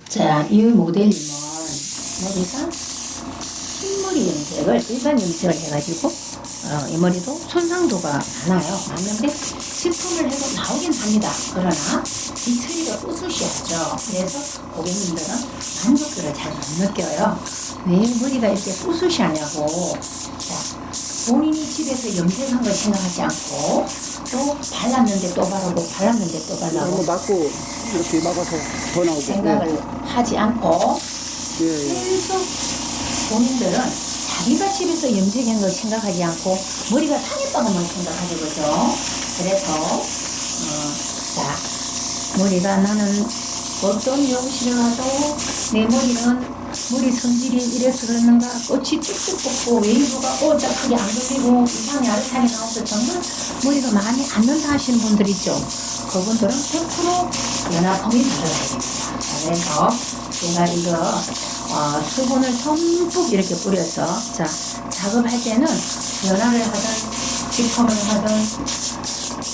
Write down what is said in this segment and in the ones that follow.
자, 이 모델님은 머리가 흰머리 염색을 일반 염색을 해가지고 이 머리도 손상도가 많은데 제품을 해도 나오긴 합니다. 그러나 이 처리가 뿌듯이하죠. 그래서 고객님들은 만족도를 잘 못 느껴요. 왜 머리가 이렇게 뿌듯이하냐고. 자, 본인이 집에서 염색한 걸 생각하지 않고 또 발랐는데 또 바르고 발랐는데 또 발라고 맞고 이렇게 막아서 더 나오고 생각을 하지 않고 계속 본인들은 자기가 집에서 염색한 걸 생각하지 않고 머리가 상했다고만 생각하는 거죠. 그래서 자, 머리가 나는 어떤 미용실에 가도 내 머리는 머리 성질이 이래서 그러는가, 꽃이 쭉쭉 뻗고 웨이브가 오짝하게 안 걸리고 이상이 아르타게 나와서 정말 머리가 마음에 안 든다 하시는 분들 있죠. 그분들은 100% 연화폼이 들어가야 됩니다. 그래서 제가 이거 수분을 듬뿍 이렇게 뿌려서 자, 작업할 때는 연화를 하든 직폼을 하든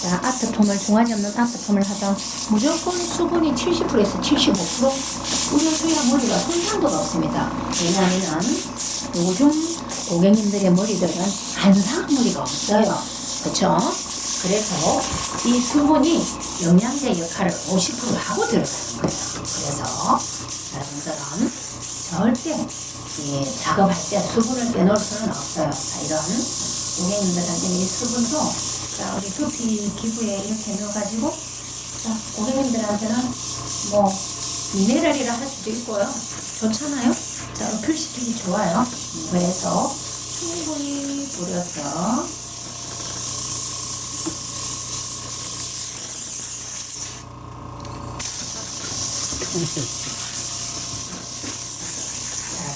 자, 아트폼을 중화지 없는 아트폼을 하든 무조건 수분이 70%에서 75% 뿌려줘야 머리가 손상도가 없습니다. 왜냐하면 요즘 고객님들의 머리들은 안상한 머리가 없어요. 그쵸? 그래서 이 수분이 영양제 역할을 50% 하고 들어가는 거예요. 그래서 여러분들은 절대 작업할 때 수분을 빼놓을 수는 없어요. 자, 이런 고객님들한테 이 수분도 자, 우리 두피 기부에 이렇게 넣어가지고 자, 고객님들한테는 뭐 미네랄이라 할 수도 있고요. 좋잖아요. 자, 어필시키기 좋아요. 그래서 충분히 뿌려서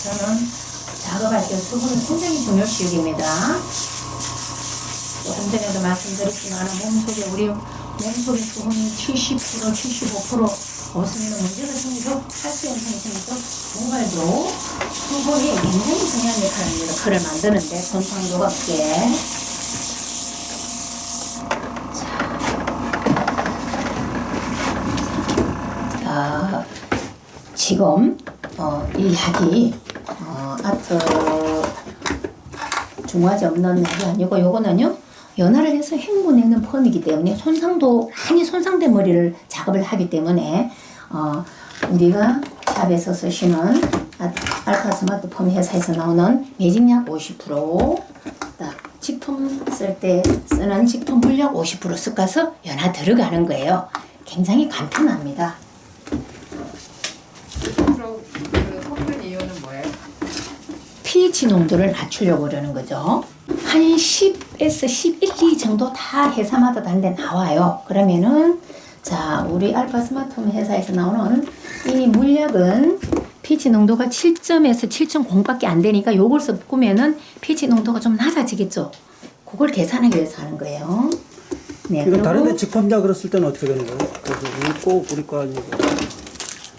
자, 저는 작업할 때 수분은 굉장히 중요시입니다. 조금 전에도 말씀드렸지만 우리 몸속의 수분이 70%, 75% 없으면 문제가 생기고 탈수 현상이 생기고 모발도 수분이 굉장히 중요한 역할을 합니다. 그를 만드는데 손상도가 없게. 자, 지금 이 약이 아트 중화제 없는 약이 아니고 요거는요 연화를 해서 헹궈내는 펌이기 때문에 손상도 많이 손상된 머리를 작업을 하기 때문에 우리가 샵에서 쓰시는 알파 스마트 펌 회사에서 나오는 매직약 50% 직통 쓸 때 쓰는 직통 물약 50% 섞어서 연화 들어가는 거예요. 굉장히 간편합니다. 그럼 그 섞은 이유는 뭐예요? pH 농도를 낮추려고 그러는 거죠. 한 10에서 11, 2 정도 다 회사마다 다른데 나와요. 그러면은 자, 우리 알파 스마트홈 회사에서 나오는 이 물약은 pH 농도가 7점에서 7.0밖에 안 되니까 요걸 섞으면은 pH 농도가 좀 낮아지겠죠. 그걸 계산하기 위해서 하는 거예요. 네, 이거 다른데 직범약으로 쓸 때는 어떻게 되는 거예요? 꼭 우리 거 아니고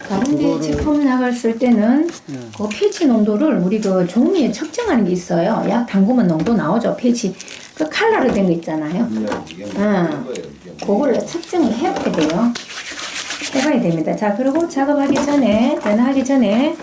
다른데 제품약을 쓸 때는 그 pH 농도를 우리 그 종이에 측정하는 게 있어요. 약 담그면 농도 나오죠. pH 그 칼라로 된 거 있잖아요. 그거를 측정을 해봐야 돼요. 해봐야 됩니다. 자, 그리고 작업하기 전에 변화하기 전에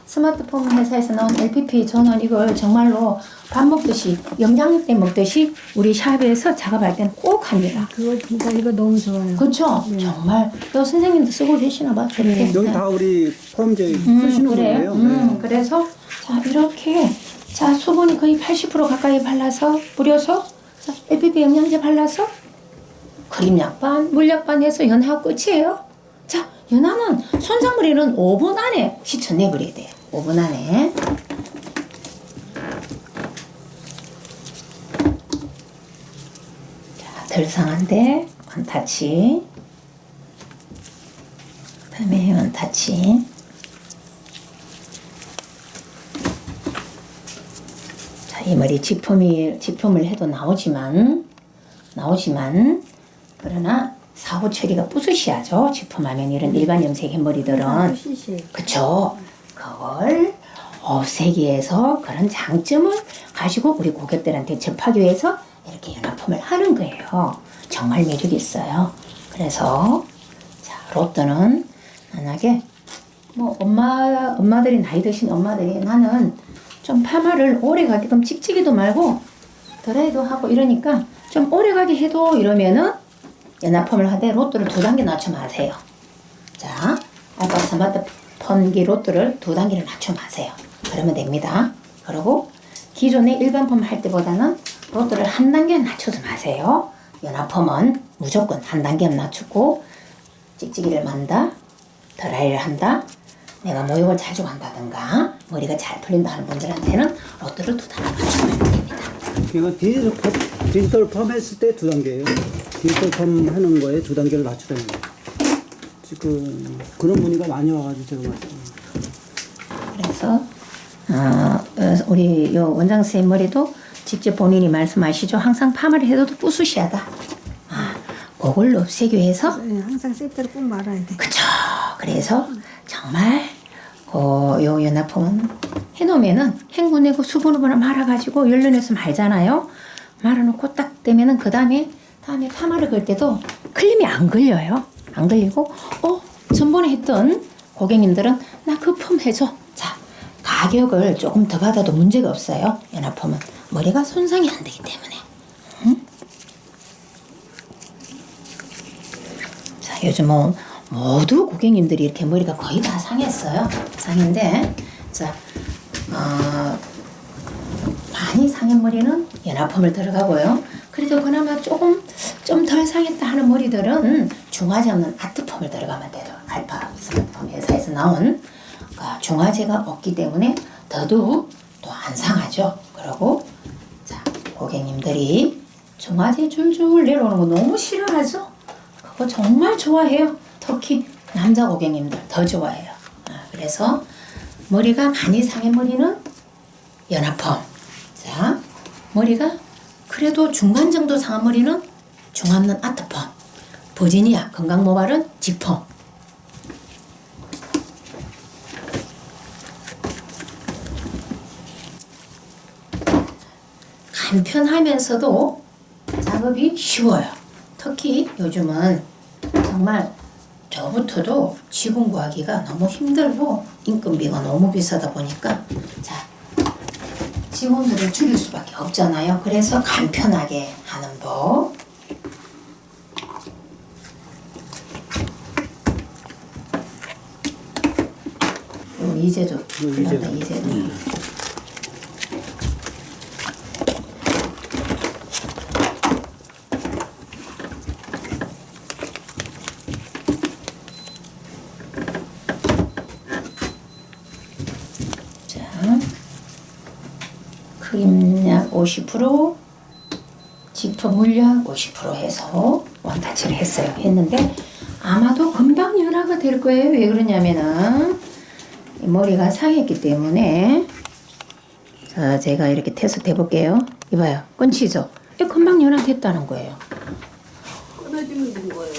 스마트폰 회사에서 나온 LPP 저는 이걸 정말로 밥 먹듯이 영양제 먹듯이 우리 샵에서 작업할 때는 꼭 합니다. 그거 진짜 이거 너무 좋아요. 그렇죠? 정말 또 선생님도 쓰고 계시나 봐. 여기 다 우리 폼제 쓰시는 그래. 거예요? 그래서 자, 이렇게 자, 수분이 거의 80% 가까이 발라서 뿌려서 자, LPP 영양제 발라서 크림 약반, 물 약반 해서 연하가 끝이에요. 자, 연하는 손상머리는 5분 안에 씻어내버려야 돼요. 5분 안에. 자, 덜 상한데 원타치. 그다음에 원타치. 자, 이 머리 직품을 해도 나오지만 그러나 사후 처리가 뿌듯이하죠. 직품하면 이런 일반 염색의 머리들은 그쵸. 그걸 없애기 위해서 그런 장점을 가지고 우리 고객들한테 접하기 위해서 이렇게 연화품을 하는 거예요. 정말 매력이 있어요. 그래서 자, 롯데는 만약에 뭐 엄마들이 나이 드신 엄마들이 나는 좀 파마를 오래 가게끔 찍찍이도 말고 드라이도 하고 이러니까 좀 오래 가게 해도 이러면은 연합펌을 하되 로또를 2단계 낮춰 마세요. 자, 알파 스마트 펌기 로또를 2단계를 낮춰 마세요. 그러면 됩니다. 그리고 기존의 일반 펌 할 때보다는 로또를 1단계 낮춰서 마세요. 연합펌은 무조건 1단계 낮추고 찍찍이를 만다, 드라이를 한다, 내가 목욕을 자주 간다든가 머리가 잘 풀린다 하는 분들한테는 로또를 2단계 낮추면 됩니다. 이거 디지털 펌 했을 때 2단계예요. 디지털 펌 하는 거에 2단계를 낮추라는 거예요. 지금 그런 문의가 많이 와가지고 제가 말씀드립니다. 그래서 우리 요 원장 선생님 머리도 직접 본인이 말씀하시죠. 항상 파마를 해도 뿌듯하다. 그걸 없애기 위해서 네, 항상 세트를 꼭 말아야 돼. 그쵸. 그래서 정말 요 연합펌은 해놓으면은 헹구내고 수분을 말아가지고 연료내서 말잖아요. 말아놓고 딱 되면은 그 다음에 파마를 걸 때도 클림이 안 걸려요. 안 걸리고 전번에 했던 고객님들은 나 그 펌 해줘. 자, 가격을 조금 더 받아도 문제가 없어요. 연합펌은 머리가 손상이 안 되기 때문에. 자, 요즘은 모두 고객님들이 이렇게 머리가 거의 다 상했어요. 상인데, 자, 많이 상한 머리는 연합펌을 들어가고요. 그래도 그나마 조금 좀 덜 상했다 하는 머리들은 중화제 없는 아트펌을 들어가면 돼요. 알파 스마트펌 회사에서 나온 중화제가 없기 때문에 더더욱 또 안 상하죠. 그리고 자, 고객님들이 중화제 줄줄 내려오는 거 너무 싫어하죠. 그거 정말 좋아해요. 특히 남자 고객님들 더 좋아해요. 그래서 머리가 많이 상한 머리는 연합펌. 자, 머리가 그래도 중간 정도 상한 머리는 중압는 아트펌. 버지니아 건강 모발은 지펌. 간편하면서도 작업이 쉬워요. 특히 요즘은 정말 저부터도 직원 구하기가 너무 힘들고 인건비가 너무 비싸다 보니까 자, 직원들을 줄일 수밖에 없잖아요. 그래서 간편하게 하는 법. 이제도 풀린다. 이제도. 크림약 50%, 지퍼 물약 50% 해서 원터치를 했는데 아마도 금방 연화가 될 거예요. 왜 그러냐면은 머리가 상했기 때문에. 자, 제가 이렇게 테스트 해볼게요. 이봐요, 끊치죠? 금방 연화됐다는 거예요. 끊어지면 된 거예요?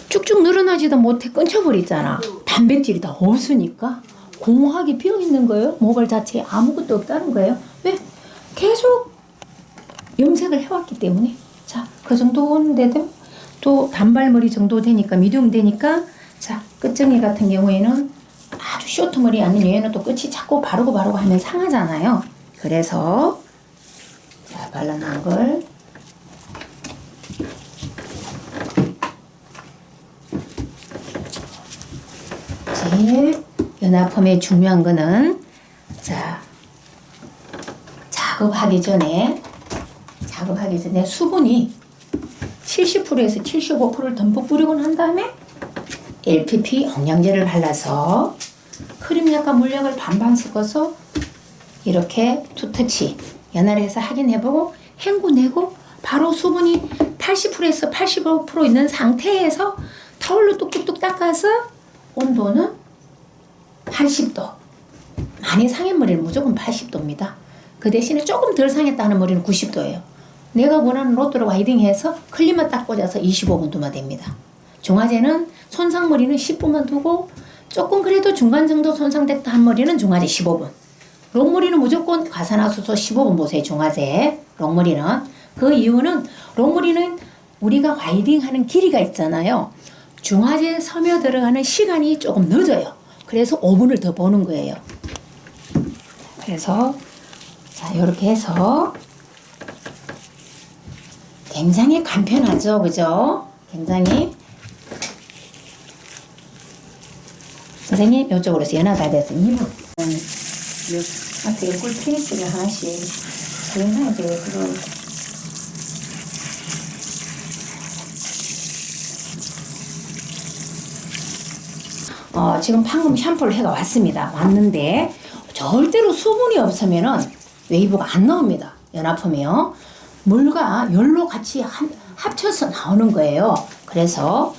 쭉쭉 늘어나지도 못해 끊쳐버리잖아. 단백질이 다 없으니까 공허하게 비어있는 거예요. 모발 자체에 아무것도 없다는 거예요. 왜? 계속 염색을 해왔기 때문에. 자, 그 정도인데도 또 단발머리 정도 되니까, 미디움 되니까, 자, 끝정리 같은 경우에는 아주 쇼트 머리 아닌 얘는 또 끝이 자꾸 바르고 하면 상하잖아요. 그래서 자, 발라놓은 걸 제일 연합펌의 중요한 거는 자, 작업하기 전에 수분이 70%에서 75%를 듬뿍 뿌리고 난 다음에 LPP 영양제를 발라서 크림약과 물약을 반반 섞어서 이렇게 투터치 연화해서 확인해보고 헹구내고 바로 수분이 80%에서 85% 있는 상태에서 타올로 뚝뚝뚝 닦아서 온도는 80도. 많이 상한 머리는 무조건 80도입니다. 그 대신에 조금 덜 상했다 하는 머리는 90도예요. 내가 원하는 로또를 와이딩해서 클립만 딱 꽂아서 25분 두면 됩니다. 중화제는 손상머리는 10분만 두고 조금 그래도 중간 정도 손상됐다 한 머리는 중화제 15분. 롱머리는 무조건 과산화수소 15분 보세요. 중화제 롱머리는. 그 이유는 롱머리는 우리가 와이딩하는 길이가 있잖아요. 중화제 섬유 들어가는 시간이 조금 늦어요. 그래서 5분을 더 보는 거예요. 그래서 자 이렇게 해서 굉장히 간편하죠, 그죠? 굉장히. 선생님 이쪽으로 해서 연화 다 돼서 2분. 한테 꿀 피니스를 하나씩 구해놔야 돼요. 그걸. 지금 방금 샴푸를 해가 왔습니다. 왔는데 절대로 수분이 없으면은 웨이브가 안 나옵니다. 연화품이요. 물과 열로 같이 합쳐서 나오는 거예요. 그래서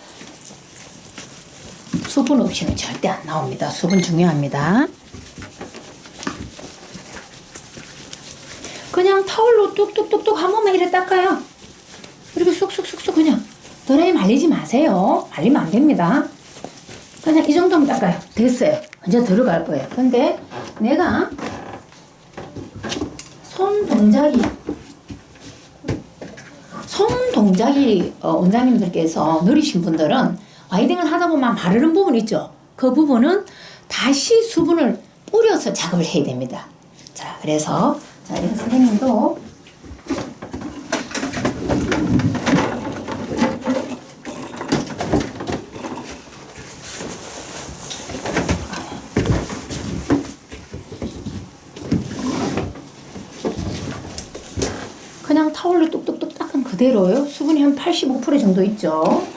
수분 없이는 절대 안 나옵니다. 수분 중요합니다. 그냥 타올로 뚝뚝뚝뚝 한 번만 이래 닦아요. 그리고 쑥쑥쑥쑥 그냥 드라이 말리지 마세요. 말리면 안 됩니다. 그냥 이 정도면 닦아요. 됐어요. 이제 들어갈 거예요. 근데 내가 손 동작이 원장님들께서 느리신 분들은 와이딩을 하다 보면 마르는 부분 있죠. 그 부분은 다시 수분을 뿌려서 작업을 해야 됩니다. 자, 그래서 자, 이렇게 선생님도 그냥 타올로 뚝뚝뚝 닦은 그대로요. 수분이 한 85% 정도 있죠.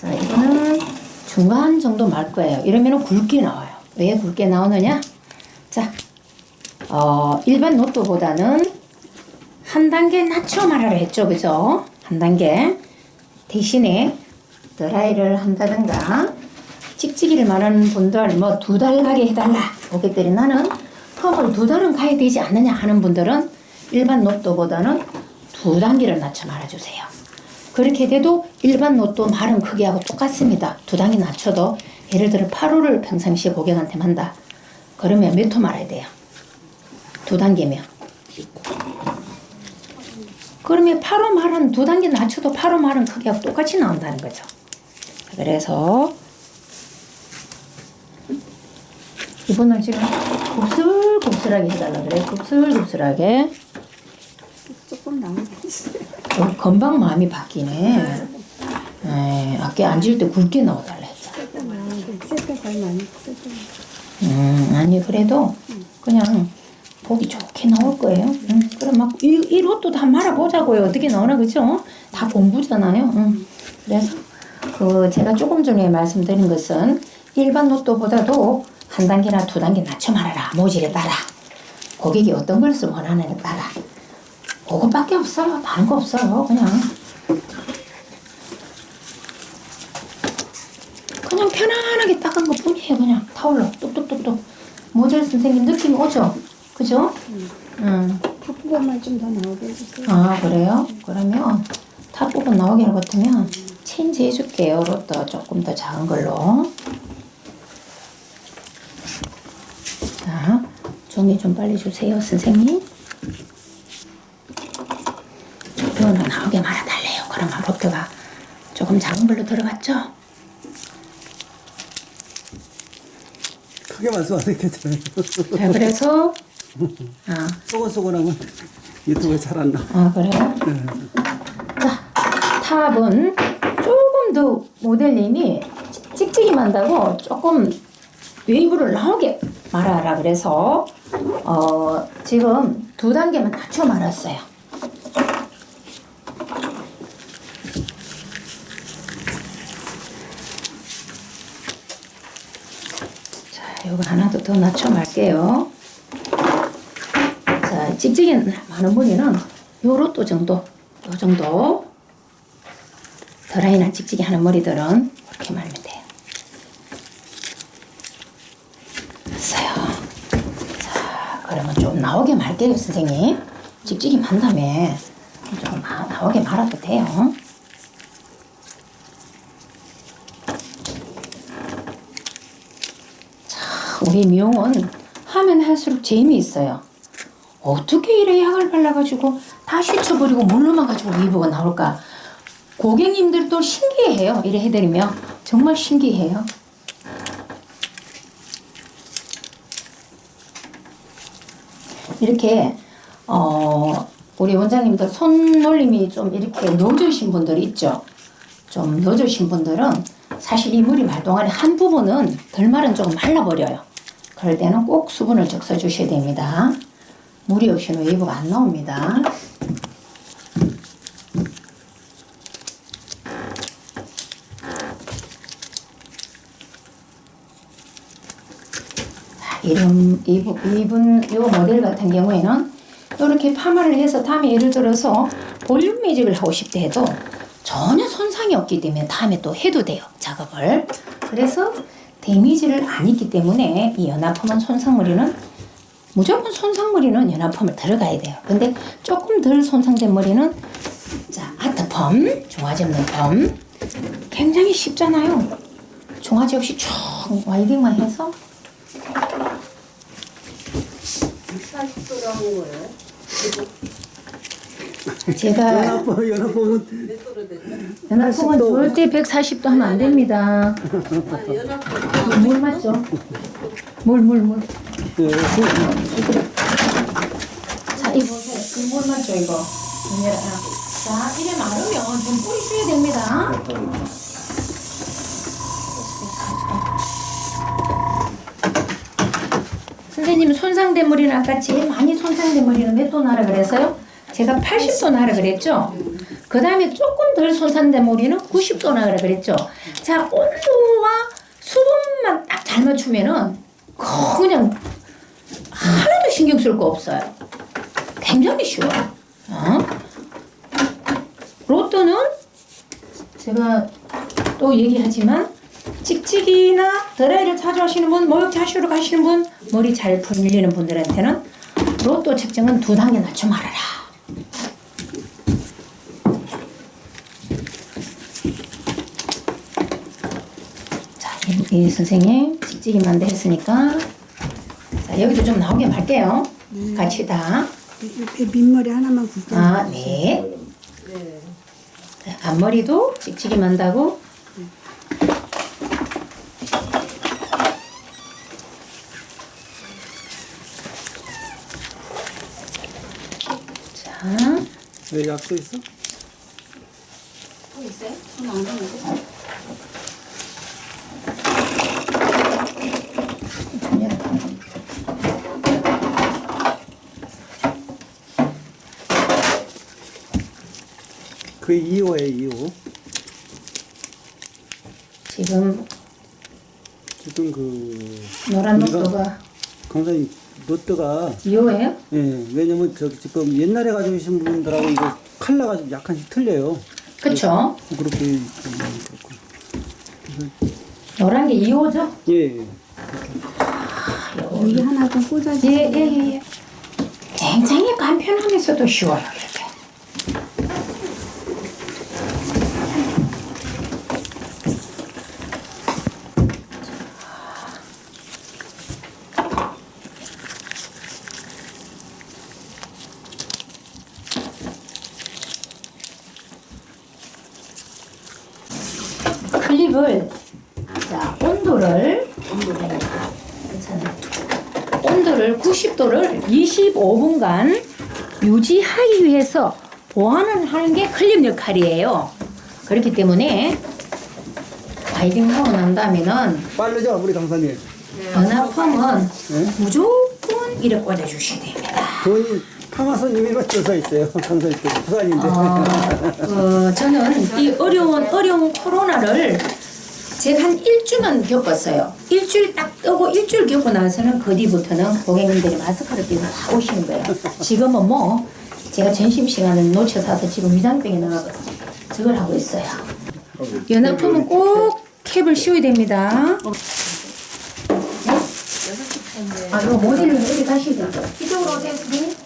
자, 이거는 중간 정도 말 거예요. 이러면 굵게 나와요. 왜 굵게 나오느냐? 자, 일반 노트보다는 한 단계 낮춰 말하라 했죠. 그죠? 한 단계. 대신에 드라이를 한다든가 찍찍이를 말하는 분들 뭐 2달 가게 해달라. 고객들이 나는 펌을 2달은 가야 되지 않느냐 하는 분들은 일반 노트보다는 2단계를 낮춰 말아주세요. 그렇게 돼도 일반 노트 마른 크기하고 똑같습니다. 2단계 낮춰도 예를 들어 8호를 평상시에 고객한테 만다. 그러면 몇 호 말아야 돼요? 2단계면. 그러면 8호 말은 2단계 낮춰도 8호 말은 크기하고 똑같이 나온다는 거죠. 그래서 이분은 지금 곱슬곱슬하게 해달라 그래. 곱슬곱슬하게. 조금 나오겠어요. 금방 마음이 바뀌네. 아까 앉을 때 굵게 나오달라 했잖아. 색깔 잘 많이 쓰죠. 아니 그래도 그냥 보기 좋게 나올 거예요. 그럼 막 이 로또 다 말아보자고요. 어떻게 나오나 그죠? 다 공부잖아요. 그래서 제가 조금 전에 말씀드린 것은 일반 로또보다도 한 단계나 2단계 낮춰 말아라. 모질에 따라. 고객이 어떤 것을 원하느냐에 따라. 그것밖에 없어요. 다른 거 없어요. 그냥 편안하게 닦은 것 뿐이에요. 그냥 타올로 뚝뚝뚝뚝. 모젤 선생님 느낌이 오죠? 그죠? 탑 부분만 좀 더 나오게 해주세요. 아 그래요? 그러면 탑 부분 나오게 할 것 같으면 체인지 해줄게요. 로또 조금 더 작은 걸로. 자, 종이 좀 빨리 주세요, 선생님. 이거는 나오게 말아달래요. 그러면 로또가 조금 작은 걸로 들어갔죠? 크게 말씀하세요. 괜찮아요. 자, 그래서 소곤소곤하면 유튜브에 잘 안 나와. 그래요? 자, 탑은 조금 더 모델님이 찍찍이만 한다고 조금 웨이브를 나오게 말아라. 그래서 지금 2단계만 낮춰 말았어요. 자, 요거 하나 더 낮춰 말게요. 자, 찍찍이 많은 분이는 요 로또 정도, 요 정도 드라이나 찍찍이 하는 머리들은 이렇게 말면 돼요. 됐어요. 자, 그러면 좀 나오게 말게요, 선생님. 찍찍이 만 다음에 좀 나오게 말아도 돼요. 자, 우리 미용은 하면 할수록 재미있어요. 어떻게 이래 약을 발라가지고 다 씻어버리고 물로만 가지고 웨이브가 나올까? 고객님들도 신기해요. 이래 해드리면 정말 신기해요. 이렇게 우리 원장님들 손놀림이 좀 이렇게 늦으신 분들이 있죠. 좀 늦으신 분들은 사실 이 머리 말 동안에 한 부분은 덜 말은 조금 말라버려요. 그럴 때는 꼭 수분을 적셔 주셔야 됩니다. 물이 없이는 웨이브가 안 나옵니다. 이분 요 모델 같은 경우에는 이렇게 파마를 해서 다음에 예를 들어서 볼륨 매직을 하고 싶다 해도 전혀 손상이 없기 때문에 다음에 또 해도 돼요, 작업을. 그래서 데미지를 안 입기 때문에 이 연화펌은 손상머리는 무조건 손상머리는 연화펌을 들어가야 돼요. 근데 조금 덜 손상된 머리는 자 아트펌, 종아지 없는 펌 굉장히 쉽잖아요. 종아지 없이 쭉 와이딩만 해서 40도로 한 거예요? 제가 연합보면 몇 도로 됐죠? 연화펌은 80도. 절대 140도 하면 안 됩니다. 아, 연합도 물 맞죠? 물. 예, 자, 이거 보세요. 물 맞죠, 이거? 자, 이래 마르면 좀 뿌리셔야 됩니다. 선생님, 손상된 머리는 아까 제일 많이 손상된 머리는 몇 도 나라 그랬어요? 제가 80도 나라 그랬죠? 그 다음에 조금 덜 손상된 머리는 90도 나라 그랬죠? 자, 온도와 수분만 딱 잘 맞추면은 그냥 하나도 신경 쓸 거 없어요. 굉장히 쉬워요. 로또는 제가 또 얘기하지만 찍찍이나 드라이를 자주 하시는 분, 목욕 하시러 가시는 분, 머리 잘 풀리는 분들한테는 로또 측정은 2단계 낮춰 말아라. 자, 이 선생님 찍찍이만 했으니까 자, 여기도 좀 나오게 말게요. 같이 다. 밑머리 하나만 굵게. 아, 네. 네. 자, 앞머리도 찍찍이 만다고. 자, 왜 약도 있어? 또 있어요? 손 안 가는데? 그 2호에 2호. 지금 지금 그 노란 우리가 노트가 강사님 로또가 2호예요? 예, 왜냐면 저기 지금 옛날에 가지고 계신 분들하고 이거 컬러가 좀 약간씩 틀려요. 그쵸? 그렇게 그렇고. 노란 게 2호죠? 예. 여기 하나 좀 꽂아주세요. 예. 굉장히 간편하면서도 쉬워요, 이렇게. 클립을 자 온도를 온도를 90도를 25분간 유지하기 위해서 보완을 하는 게 클립 역할이에요. 그렇기 때문에 와이딩 하고 난 다음에는 빠르죠, 우리 강사님. 연합펌은 네? 무조건 이렇게 꽂아주셔야 됩니다. 돈이 파마손님이 맞춰서 있어요. 강사님 부산인데. 저는 이 어려운 코로나를 제가 한 일주만 겪었어요. 일주일 딱 뜨고 일주일 겪고 나서는 그 뒤부터는 고객님들이 마스크를 끼고 다 오시는 거예요. 지금은 뭐 제가 점심시간을 놓쳐서 지금 위장병에 나가서 저걸 하고 있어요. 연합품은 꼭 캡을 씌워야 됩니다. 이거 모델로 어디 가셔야 되죠? 이쪽으로 오세요, 선생님.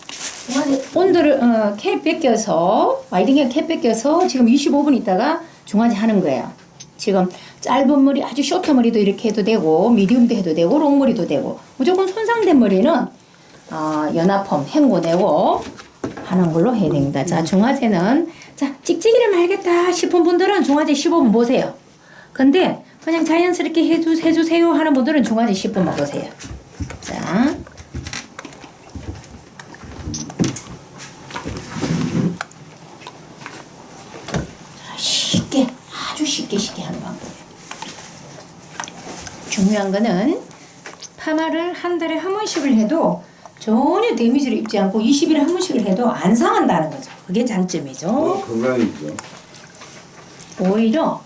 온도를 캡 벗겨서 와이딩에 캡 벗겨서 지금 25분 있다가 중화제 하는 거예요. 지금 짧은 머리 아주 쇼트 머리도 이렇게 해도 되고 미디움도 해도 되고 롱머리도 되고 무조건 손상된 머리는 연합펌 헹궈내고 하는 걸로 해야 됩니다. 자, 중화제는 자 찍찍이를 말겠다 싶은 분들은 중화제 15분 보세요. 근데 그냥 자연스럽게 해주세요 하는 분들은 중화제 10분만 보세요. 자 쉽게 하는 방법이에요. 중요한 거는 파마를 한 달에 한 번씩을 해도 전혀 데미지를 입지 않고 20일에 한 번씩을 해도 안 상한다는 거죠. 그게 장점이죠. 건강이죠. 오히려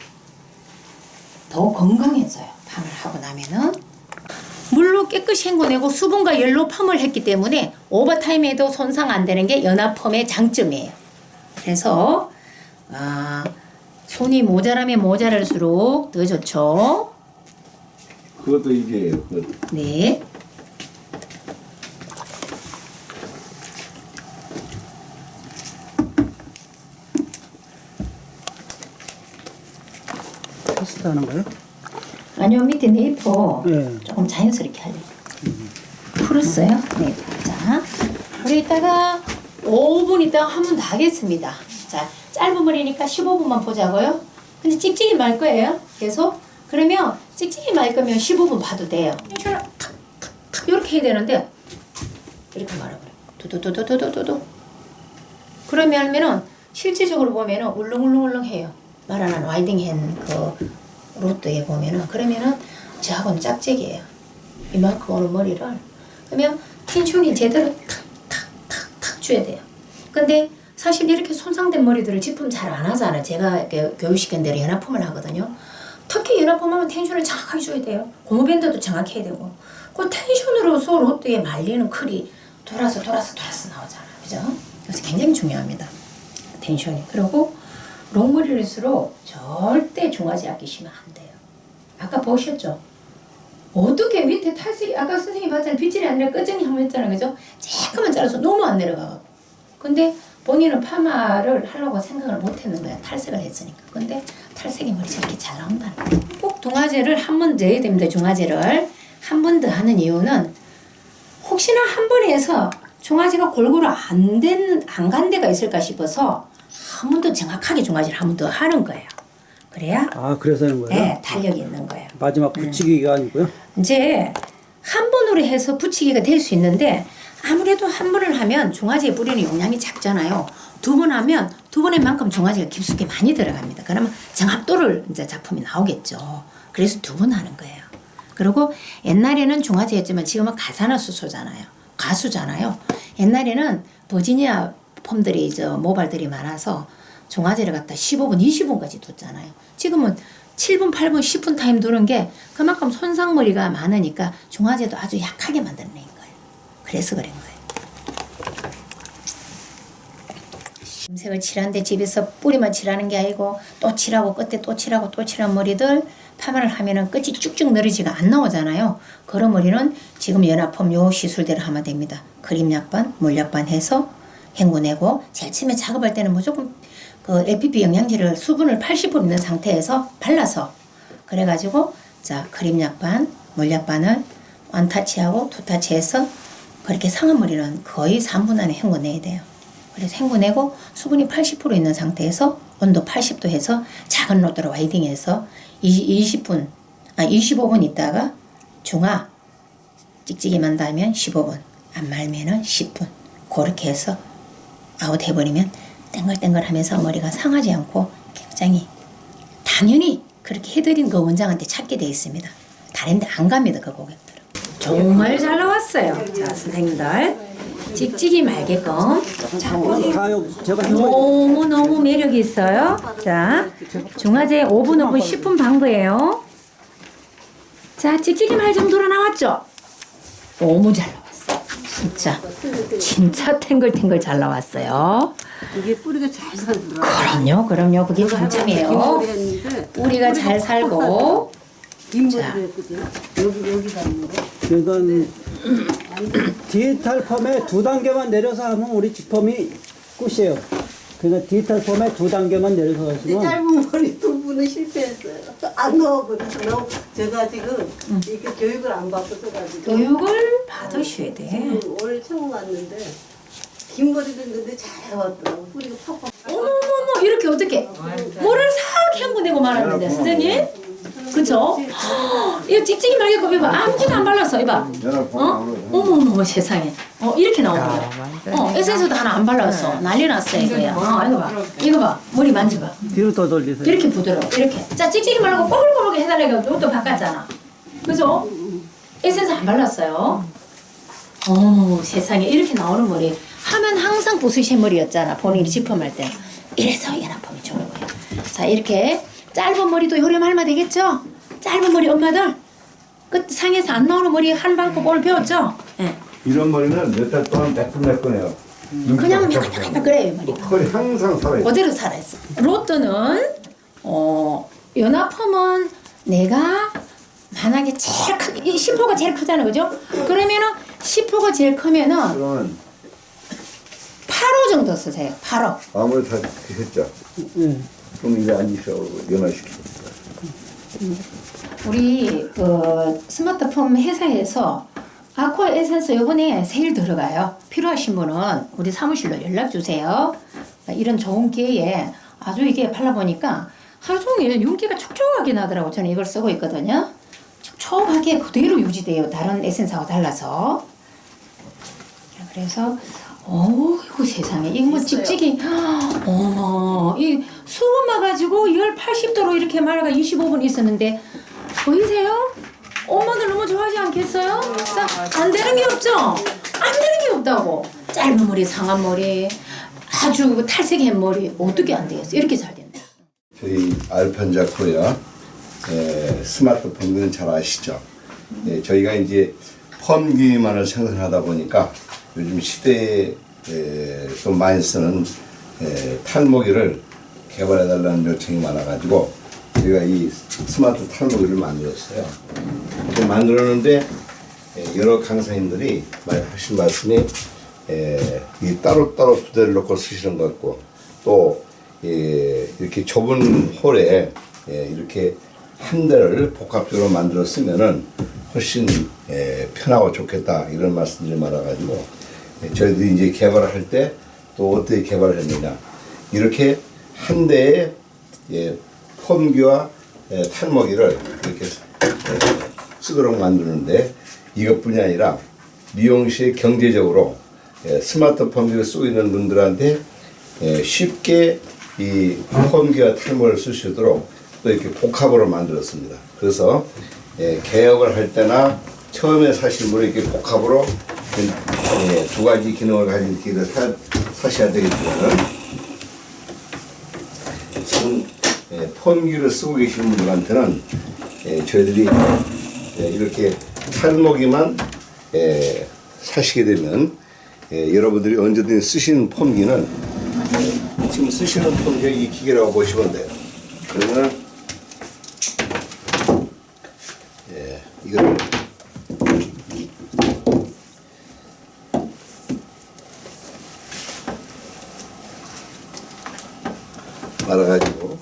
더 건강해져요. 팜을 하고 나면은 물로 깨끗이 헹궈내고 수분과 열로 펌을 했기 때문에 오버타임에도 손상 안 되는 게 연합펌의 장점이에요. 그래서 손이 모자라면 모자랄수록 더 좋죠. 그것도 이게예요. 그것도. 네. 테스트 하는 거예요? 아니요, 밑에 네이버 네. 조금 자연스럽게 하려고. 풀었어요? 네. 자, 우리 이따가 5분 있다가 한 번 더 하겠습니다. 자, 짧은 머리니까 15분만 보자고요. 근데 찍찍이 말 거예요. 계속. 그러면 찍찍이 말 거면 15분 봐도 돼요. 이렇게 해야 되는데 이렇게 말아버려. 두두두두두두두. 그러면은 실질적으로 보면은 울렁울렁울렁 해요. 말하는 와이딩핸 그 로또에 보면은 그러면은 저하고는 짝짝이에요. 이만큼 오는 머리를 그러면 텐션이 제대로 탁탁탁탁 줘야 돼요. 근데 사실 이렇게 손상된 머리들을 지품 잘 안 하잖아요. 제가 이렇게 교육시킨 대로 연합펌을 하거든요. 특히 연합펌하면 텐션을 정확하게 줘야 돼요. 고무밴드도 정확히 해야 되고 그 텐션으로서 로또에 말리는 클이 돌아서 나오잖아요. 그죠? 그래서 굉장히 중요합니다. 텐션이. 그리고 롱머리일수록 절대 중화제 아끼시면 안 돼요. 아까 보셨죠? 어떻게 밑에 탈색이 아까 선생님이 봤잖아요. 빗질이 아니라 끄정이 한번 했잖아요. 그죠? 조금만 잘라서 너무 안 내려가고. 근데 본인은 파마를 하려고 생각을 못 했는 거야. 탈색을 했으니까. 근데 탈색이 머리 저렇게 잘 나온다는 거야. 꼭 중화제를 한 번 더 해야 됩니다. 중화제를 한 번 더 하는 이유는 혹시나 한 번 해서 중화제가 골고루 안 간 데가 있을까 싶어서 한 번 더 정확하게 중화제를 한 번 더 하는 거예요. 그래야 그래서 하는 거예요? 네, 탄력이 있는 거예요. 마지막 붙이기가 아니고요? 이제 한 번으로 해서 붙이기가 될 수 있는데 아무래도 한 번을 하면 중화제에 뿌리는 용량이 작잖아요. 두 번 하면 두 번의 만큼 중화제가 깊숙이 많이 들어갑니다. 그러면 정합도를 이제 작품이 나오겠죠. 그래서 두 번 하는 거예요. 그리고 옛날에는 중화제였지만 지금은 가산화수소잖아요. 가수잖아요. 옛날에는 버지니아 펌들이 모발들이 많아서 중화제를 갖다 15분, 20분까지 뒀잖아요. 지금은 7분, 8분, 10분 타임 두는 게 그만큼 손상머리가 많으니까 중화제도 아주 약하게 만드는 거예요. 그래서 그런 거예요. 염색을 칠하는데 집에서 뿌리만 칠하는 게 아니고 또 칠하고 끝에 또 칠하고 또 칠한 머리들 파마를 하면은 끝이 쭉쭉 늘어지가 안 나오잖아요. 그런 머리는 지금 연합펌 요 시술대로 하면 됩니다. 크림 약반, 물 약반 해서 헹궈내고 제일 처음에 작업할 때는 무조건 그 LPP 영양제를 수분을 80% 있는 상태에서 발라서 그래가지고 자 크림 약반, 물 약반을 원타치하고 투타치해서 그렇게 상한 머리는 거의 3분 안에 헹궈내야 돼요. 그래서 헹궈내고 수분이 80% 있는 상태에서 온도 80도 해서 작은 로드로 와이딩해서 25분 있다가 중화 찍찍이 만다면 15분 안 말면은 10분 그렇게 해서 아웃 해버리면 땡글땡글하면서 머리가 상하지 않고 굉장히 당연히 그렇게 해드린 그 원장한테 찾게 돼 있습니다. 다른 데 안 갑니다. 그 고객들은. 정말 잘 나왔어요. 자 선생님들 찍찍이 말게끔 제가 너무너무 매력이 있어요. 자 중화제 5분 5분 10분 반 거예요. 자 찍찍이 말 정도로 나왔죠? 너무 잘 나왔어요. 진짜 탱글탱글 잘 나왔어요. 이게 뿌리가 잘 살더라. 그럼요. 그게 장점이에요. 뿌리가 잘 살고. 뒷머리를 했거든. 여기 닿는 거. 이건 디지털 펌에 2단계만 내려서 하면 우리 지펌이 끝이에요. 그래서 디지털 펌에 2단계만 내려서 내 하시면 짧은 머리 두 분은 실패했어요. 안 넣어버렸어. 제가 지금 이렇게 교육을 안 받고서 가지고 교육을 받으셔야 돼. 오늘 처음 왔는데 긴 머리도 있는데 잘 왔더라고. 뿌리가 팍팍. 어머머머 이렇게 어떻게 뭐를 싹 헹궈내고 말았는데 선생님? 그쵸? 이거 찍찍이 말고 이봐 아무것도 안 발랐어 이봐. 어머 세상에. 이렇게 나오거든. 에센스도 하나 안 발랐어. 난리 났어 이거야. 이거 봐 머리 만져봐. 뒤로 더 돌리세요. 이렇게 부드러워 이렇게. 자 찍찍이 말고 꼬불꼬불하게 해달라고 이것도 바꿨잖아. 그죠? 에센스 안 발랐어요. 어머 세상에 이렇게 나오는 머리 하면 항상 부스시 머리였잖아. 본인이 지펌할 때. 이래서 연합펌이 좋은 거야. 자 이렇게 짧은 머리도 요리 말면 되겠죠? 짧은 머리 엄마들 그 상에서 안 나오는 머리 한 방법 오늘 배웠죠? 예. 이런 머리는 몇 달 동안 매끈매끈해요. 그냥 매끈매끈해요 머리가. 털이 항상 살아요. 그대로 살아있어. 로또는 연합펌은 내가 만약에 제일 크 10호가 제일 크잖아 그죠? 그러면은 10호가 제일 크면은 그러면 8호 정도 쓰세요. 8호. 아무리 다 했죠. 그럼 이제 앉으셔 연화시키고. 우리 그 스마트폰 회사에서 아쿠아 에센스 요번에 세일 들어가요. 필요하신 분은 우리 사무실로 연락 주세요. 이런 좋은 기회에 아주 이게 발라보니까 하루 종일 윤기가 촉촉하게 나더라고. 저는 이걸 쓰고 있거든요. 촉촉하게 그대로 유지돼요. 다른 에센스하고 달라서. 그래서 이거 세상에 이거 뭐 찍찍이 어머 이 수분 마가지고 열 80도로 이렇게 말아가 25분 있었는데 보이세요? 엄마들 너무 좋아하지 않겠어요? 자, 안 되는 게 없죠? 안 되는 게 없다고. 짧은 머리 상한 머리 아주 탈색한 머리 어떻게 안 되겠어? 이렇게 잘 된다. 저희 알판자 코리아 스마트폰들은 잘 아시죠? 저희가 이제 펌 기만을 생산하다 보니까 요즘 시대에 좀 많이 쓰는 탈모기를 개발해달라는 요청이 많아가지고 저희가 이 스마트 탈모기를 만들었어요. 만들었는데 여러 강사님들이 하신 말씀이 이 따로따로 두 대를 놓고 쓰시는 것 같고 또 이렇게 좁은 홀에 이렇게 한 대를 복합적으로 만들어 쓰면은 훨씬 편하고 좋겠다 이런 말씀들이 많아가지고 저희들이 이제 개발을 할 때 또 어떻게 개발을 했느냐 이렇게 한 대의 펌기와 탈모기를 이렇게 쓰도록 만드는데 이것뿐이 아니라 미용실에 경제적으로 스마트 펌기를 쓰고 있는 분들한테 쉽게 이 펌기와 탈모를 쓸 수 있도록 또 이렇게 복합으로 만들었습니다. 그래서 개혁을 할 때나 처음에 사실 분은 이렇게 복합으로 두 가지 기능을 가진 기를 사셔야 되겠지만은 지금 펌기를 쓰고 계시는 분들한테는 저희들이 이렇게 탈모기만 사시게 되면 여러분들이 언제든지 쓰시는 펌기는 지금 쓰시는 펌기가 이 기계라고 보시면 돼요. 그러면 이거를 말아가지고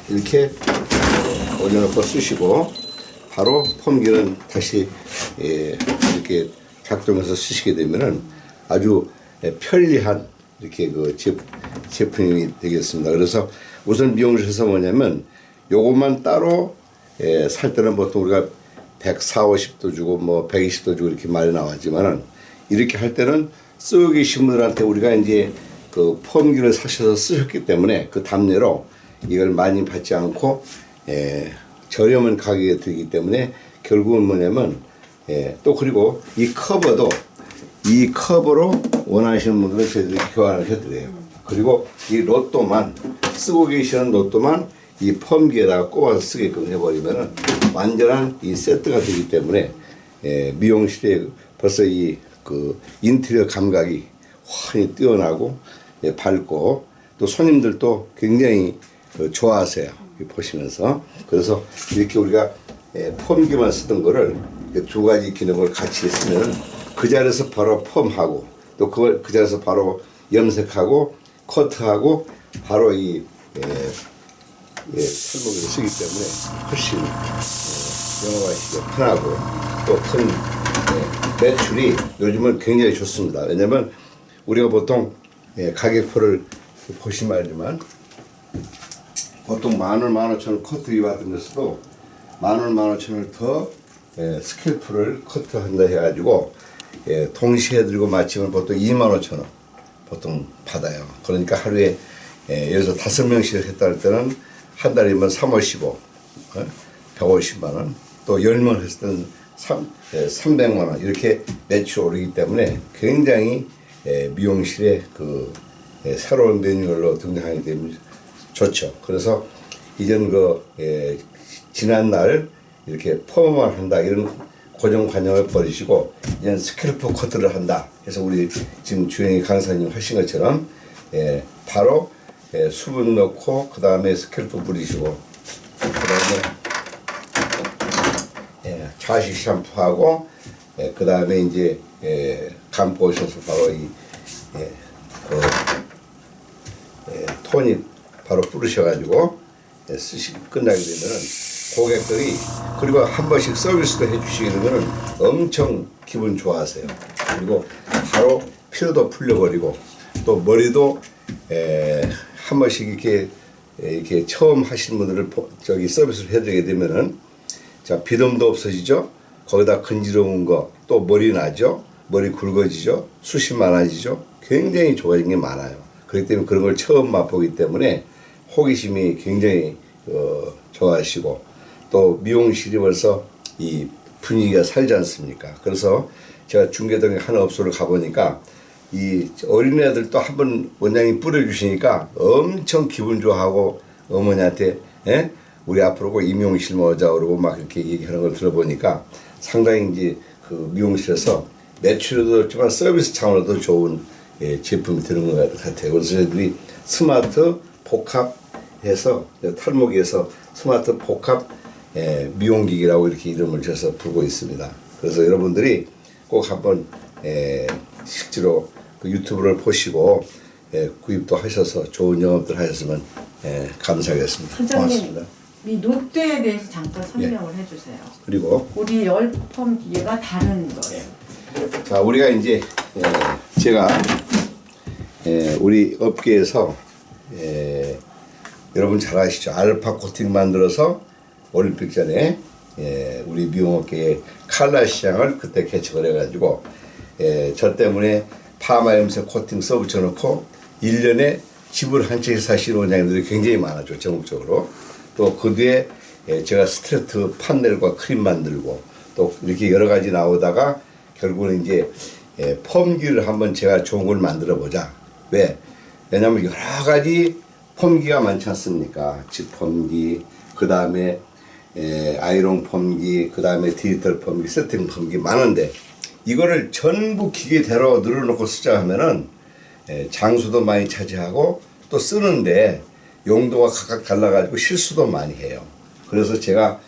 이렇게 올려놓고 쓰시고 바로 펌기는 다시 이렇게 작동해서 쓰시게 되면은 아주 편리한 이렇게 그 제품이 되겠습니다. 그래서 우선 미용실에서 뭐냐면 요것만 따로 살 때는 보통 우리가 140, 50도 주고 뭐 120도 주고 이렇게 많이 나왔지만은 이렇게 할 때는 쓰고 계신 분들한테 우리가 이제 그 펌기를 사셔서 쓰셨기 때문에 그 답례로 이걸 많이 받지 않고 저렴한 가격에 들기 때문에 결국은 뭐냐면 또 그리고 이 커버도 이 커버로 원하시는 분들은 저희들이 교환을 해드려요. 그리고 이 로또만 쓰고 계시는 로또만 이 펌기에다가 꼽아서 쓰게끔 해버리면은 완전한 이 세트가 되기 때문에 미용실에 벌써 이 그 인테리어 감각이 환히 뛰어나고 밝고 또 손님들도 굉장히 좋아하세요. 보시면서. 그래서 이렇게 우리가 펌기만 쓰던 거를 두 가지 기능을 같이 쓰면 그 자리에서 바로 펌하고 또 그 자리에서 바로 염색하고 커트하고 바로 이 털목을 쓰기 때문에 훨씬 영업하시기 편하고 또 큰 매출이 요즘은 굉장히 좋습니다. 왜냐면 우리가 보통 가격표를 보시면 알지만 보통 10,000원, 15,000원 커트 같은 데서도 10,000원, 15,000원을 더 스캘프를 커트한다 해가지고 동시에 들고 마치면 보통 25,000원 보통 받아요. 그러니까 하루에 예를 들어서 5명씩 했다 할 때는 한 달이면 3, 5, 15 150만 원, 또 10명 했을 때는 300만 원 이렇게 매출이 오르기 때문에 굉장히 미용실에 그 새로운 메뉴로 등장하기 때문에 좋죠. 그래서 이전 지난날 이렇게 펌을 한다 이런 고정관념을 버리시고 이제 스캘프 커트를 한다 해서 우리 지금 주영이 강사님 하신 것처럼 바로 수분 넣고 그 다음에 스캘프 뿌리시고 그 다음에 좌식 샴푸하고 그 다음에 이제 감고 오셔서 바로 토닉 바로 뿌리셔가지고 쓰시 끝나게 되면은 고객들이 그리고 한 번씩 서비스도 해주시게 되면은 엄청 기분 좋아하세요. 그리고 바로 피로도 풀려버리고 또 머리도 한 번씩 이렇게 처음 하시는 분들을 저기 서비스를 해드리게 되면은 자 비듬도 없어지죠. 거기다 근지러운 거 또 머리 나죠. 머리 굵어지죠. 숱이 많아지죠. 굉장히 좋아진 게 많아요. 그렇기 때문에 그런 걸 처음 맛보기 때문에 호기심이 굉장히 좋아하시고 또 미용실이 벌써 이 분위기가 살지 않습니까? 그래서 제가 중계동에 한 업소를 가보니까 이 어린애들도 한번 원장님 뿌려주시니까 엄청 기분 좋아하고 어머니한테 우리 앞으로 꼭 이 미용실 모자 그러고 막 이렇게 얘기하는 걸 들어보니까 상당히 이제 그 미용실에서 매출도 좋지만 서비스 차원으로도 좋은 제품이 되는 것 같아요. 그래서 저희들이 스마트 복합해서 털목에서 스마트 복합 미용기기라고 이렇게 이름을 지어서 부르고 있습니다. 그래서 여러분들이 꼭 한번 실제로 그 유튜브를 보시고 구입도 하셔서 좋은 영업들 하셨으면 감사하겠습니다. 고맙습니다. 이 롯데에 대해서 잠깐 설명을 해주세요. 그리고 우리 열펌 기계가 다른 거예요. 자 우리가 이제 제가 우리 업계에서 여러분 잘 아시죠? 알파 코팅 만들어서 올림픽 전에 우리 미용업계의 칼라 시장을 그때 개척을 해가지고 저 때문에 파마 염색 코팅 써붙여 놓고 1년에 집을 한 채 사시는 원장님들이 굉장히 많았죠. 전국적으로. 또 그 뒤에 제가 스트레이트 판넬과 크림 만들고 또 이렇게 여러 가지 나오다가 결국은 이제 펌기를 한번 제가 좋은 걸 만들어 보자. 왜? 왜냐면 여러 가지 펌기가 많지 않습니까? 집 펌기, 그 다음에 아이롱 펌기, 그 다음에 디지털 펌기, 세팅 펌기 많은데 이거를 전부 기계대로 늘어놓고 쓰자 하면은 장수도 많이 차지하고 또 쓰는데 용도가 각각 달라가지고 실수도 많이 해요. 그래서 제가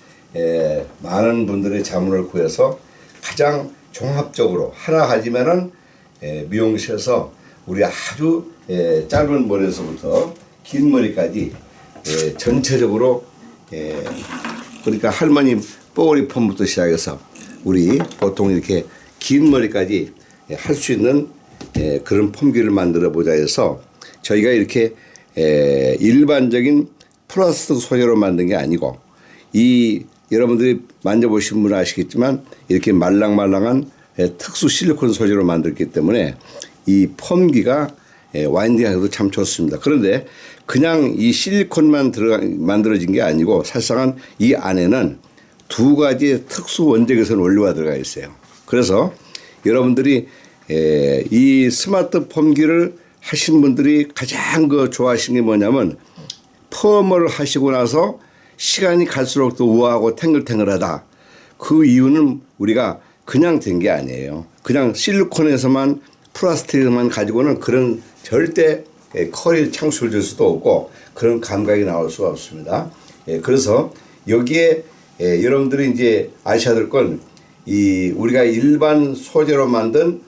많은 분들의 자문을 구해서 가장 종합적으로 하나 가지면은 미용실에서 우리 아주 짧은 머리에서부터 긴 머리까지 전체적으로 그러니까 할머니 뽀글이 펌부터 시작해서 우리 보통 이렇게 긴 머리까지 할 수 있는 그런 펌기를 만들어 보자 해서 저희가 이렇게 일반적인 플라스틱 소재로 만든 게 아니고 이 여러분들이 만져보신 분은 아시겠지만 이렇게 말랑말랑한 특수 실리콘 소재로 만들기 때문에 이 펌기가 와인딩하기도 참 좋습니다. 그런데 그냥 이 실리콘만 만들어진 게 아니고 사실상은 이 안에는 두 가지 특수 원적외선 원료가 들어가 있어요. 그래서 여러분들이 이 스마트 펌기를 하신 분들이 가장 좋아하시는 게 뭐냐면 펌을 하시고 나서 시간이 갈수록 더 우아하고 탱글탱글하다. 그 이유는 우리가 그냥 된 게 아니에요. 그냥 실리콘에서만 플라스틱만 가지고는 그런 절대 컬이 창출될 수도 없고 그런 감각이 나올 수가 없습니다. 그래서 여기에 여러분들이 이제 아셔야 될 건 이 우리가 일반 소재로 만든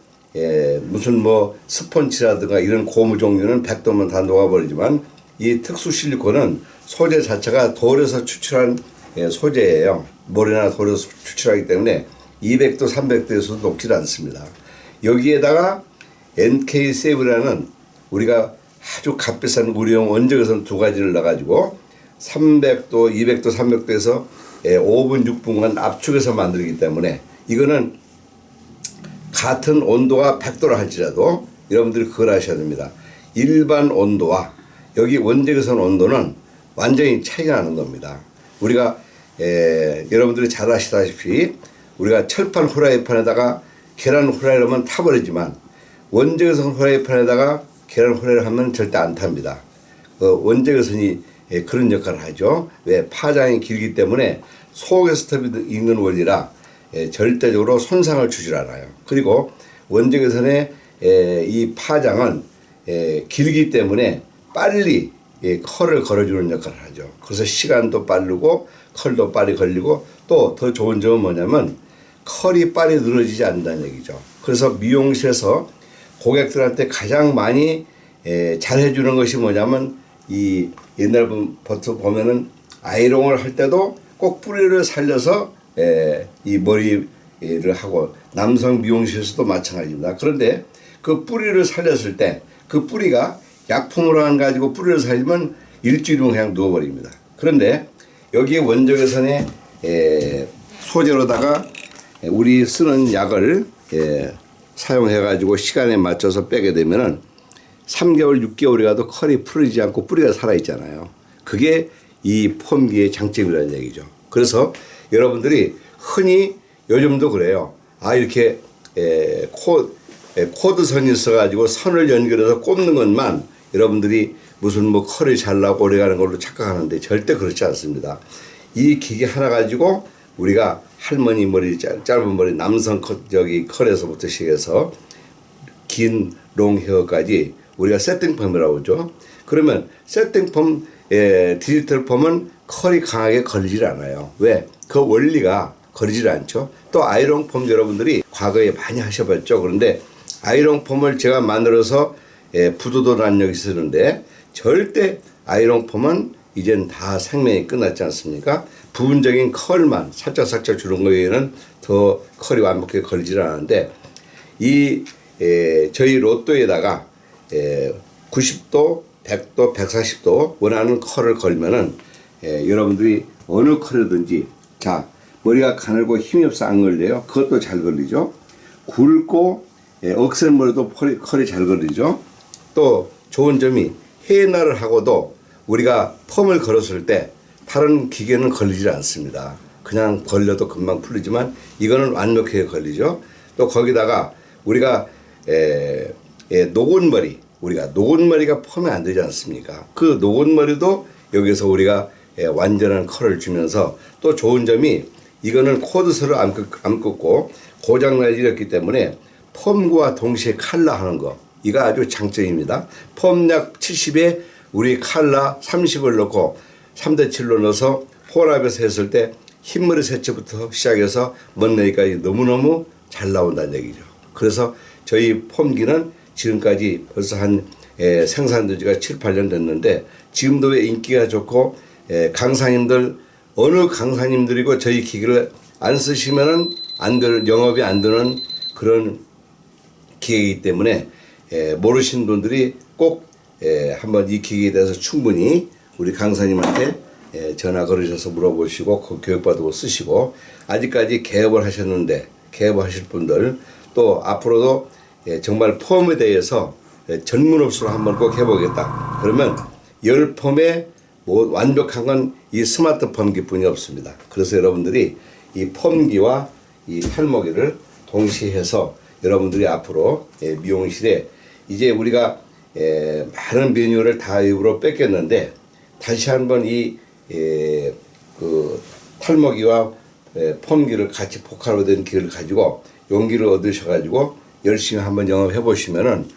무슨 뭐 스펀지라든가 이런 고무 종류는 100도면 다 녹아버리지만 이 특수 실리콘은 소재 자체가 돌에서 추출한 소재예요. 모래나 돌에서 추출하기 때문에 200도, 300도에서도 녹지 않습니다. 여기에다가 NK7이라는 우리가 아주 값비싼 우리용 원적외선 두 가지를 넣어가지고 300도, 200도, 300도에서 5분, 6분간 압축해서 만들기 때문에 이거는 같은 온도가 100도라 할지라도 여러분들이 그걸 아셔야 됩니다. 일반 온도와 여기 원적외선 온도는 완전히 차이가 나는 겁니다. 우리가 여러분들이 잘 아시다시피 우리가 철판 후라이팬에다가 계란 후라이를 하면 타버리지만 원적외선 후라이팬에다가 계란 후라이를 하면 절대 안 탑니다. 원적외선이 그런 역할을 하죠. 왜? 파장이 길기 때문에 속에서 스톱이 있는 원리라 절대적으로 손상을 주질 않아요. 그리고 원적외선의 이 파장은 길기 때문에 빨리 컬을 걸어주는 역할을 하죠. 그래서 시간도 빠르고 컬도 빨리 걸리고 또 더 좋은 점은 뭐냐면 컬이 빨리 늘어지지 않는다는 얘기죠. 그래서 미용실에서 고객들한테 가장 많이 잘해주는 것이 뭐냐면 이 옛날부터 보면은 아이롱을 할 때도 꼭 뿌리를 살려서 이 머리를 하고 남성 미용실에서도 마찬가지입니다. 그런데 그 뿌리를 살렸을 때 그 뿌리가 약품으로 안 가지고 뿌리를 살리면 일주일은 그냥 누워버립니다. 그런데 여기에 원적외선의 소재로다가 우리 쓰는 약을 사용해가지고 시간에 맞춰서 빼게 되면은 3개월, 6개월이 가도 컬이 풀리지 않고 뿌리가 살아있잖아요. 그게 이 폼기의 장점이라는 얘기죠. 그래서 여러분들이 흔히 요즘도 그래요. 아, 이렇게 코드선이 있어가지고 선을 연결해서 꼽는 것만 여러분들이 무슨 뭐 컬이 잘 나고 오래 가는 걸로 착각하는데 절대 그렇지 않습니다. 이 기계 하나 가지고 우리가 할머니 머리, 짧은 머리, 남성 컬에서부터 시작해서 긴 롱헤어까지 우리가 세팅펌이라고 하죠. 그러면 세팅펌, 디지털 펌은 컬이 강하게 걸리질 않아요. 왜? 그 원리가 걸리질 않죠. 또 아이롱 펌 여러분들이 과거에 많이 하셔봤죠. 그런데 아이롱 펌을 제가 만들어서 부도도 난 적이 있었는데 절대 아이롱 펌은 이젠 다 생명이 끝났지 않습니까? 부분적인 컬만 살짝 주는 거에는 더 컬이 완벽하게 걸리질 않았는데 저희 로또에다가 90도, 100도, 140도 원하는 컬을 걸면은 여러분들이 어느 컬이든지 자 머리가 가늘고 힘이 없어 안 걸려요. 그것도 잘 걸리죠. 굵고 억센머리도 컬이 잘 걸리죠. 또 좋은 점이 헤어날을 하고도 우리가 펌을 걸었을 때 다른 기계는 걸리지 않습니다. 그냥 걸려도 금방 풀리지만 이거는 완벽하게 걸리죠. 또 거기다가 우리가 녹은 머리, 우리가 녹은 머리가 펌이 안 되지 않습니까? 그 녹은 머리도 여기서 우리가 완전한 컬을 주면서 또 좋은 점이 이거는 코드선을 안 긋고 고장나지 않기 때문에 펌과 동시에 칼라 하는 거 이거 아주 장점입니다. 펌약 70에 우리 칼라 30을 넣고 3대7로 넣어서 혼합해서 했을 때 흰머리 세척부터 시작해서 먼내기까지 너무너무 잘 나온다는 얘기죠. 그래서 저희 펌기는 지금까지 벌써 한 생산된 지가 7, 8년 됐는데 지금도 왜 인기가 좋고 강사님들 어느 강사님들이고 저희 기계를 안 쓰시면은 안 되는 영업이 안 되는 그런 기계이기 때문에 모르시는 분들이 꼭 한번 이 기계에 대해서 충분히 우리 강사님한테 전화 걸으셔서 물어보시고 교육받고 쓰시고 아직까지 개업을 하셨는데 개업하실 분들 또 앞으로도 정말 펌에 대해서 전문업소로 한번 꼭 해보겠다. 그러면 10펌에 뭐 완벽한 건 이 스마트 펌기뿐이 없습니다. 그래서 여러분들이 이 펌기와 이 탈모기를 동시에 해서 여러분들이 앞으로 미용실에 이제 우리가 많은 메뉴를 다 입으로 뺏겼는데 다시 한번 그 탈모기와 펌기를 같이 포괄로 된 기회를 가지고 용기를 얻으셔가지고 열심히 한번 영업해 보시면은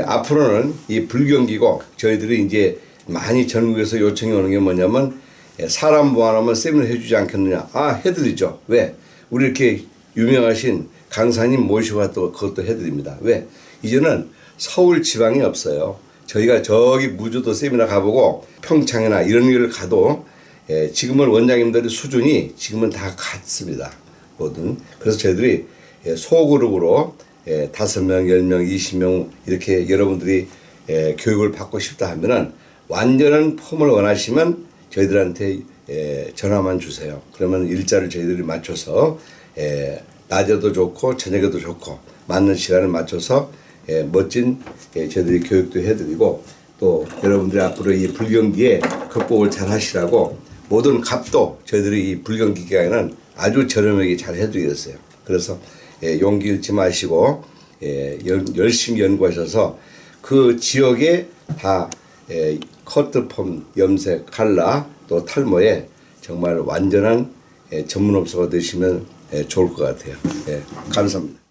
앞으로는 이 불경기고 저희들이 이제 많이 전국에서 요청이 오는 게 뭐냐면 사람 모아놓으면 세미나 해주지 않겠느냐. 아 해드리죠. 왜? 우리 이렇게 유명하신 강사님 모시고 또 그것도 해드립니다. 왜? 이제는 서울 지방이 없어요. 저희가 저기 무주도 세미나 가보고 평창이나 이런 데를 가도 지금은 원장님들의 수준이 지금은 다 같습니다. 뭐든. 그래서 저희들이 소그룹으로 5명, 10명, 20명 이렇게 여러분들이 교육을 받고 싶다 하면은 완전한 폼을 원하시면 저희들한테 전화만 주세요. 그러면 일자를 저희들이 맞춰서 낮에도 좋고 저녁에도 좋고 맞는 시간을 맞춰서 멋진 저희들이 교육도 해드리고 또 여러분들이 앞으로 이 불경기에 극복을 잘 하시라고 모든 값도 저희들이 이 불경기 기간에는 아주 저렴하게 잘 해드리겠어요. 그래서 용기 잃지 마시고 열심히 연구하셔서 그 지역에 다 커트폼, 염색, 칼라 또 탈모에 정말 완전한 전문업소가 되시면 좋을 것 같아요. 감사합니다.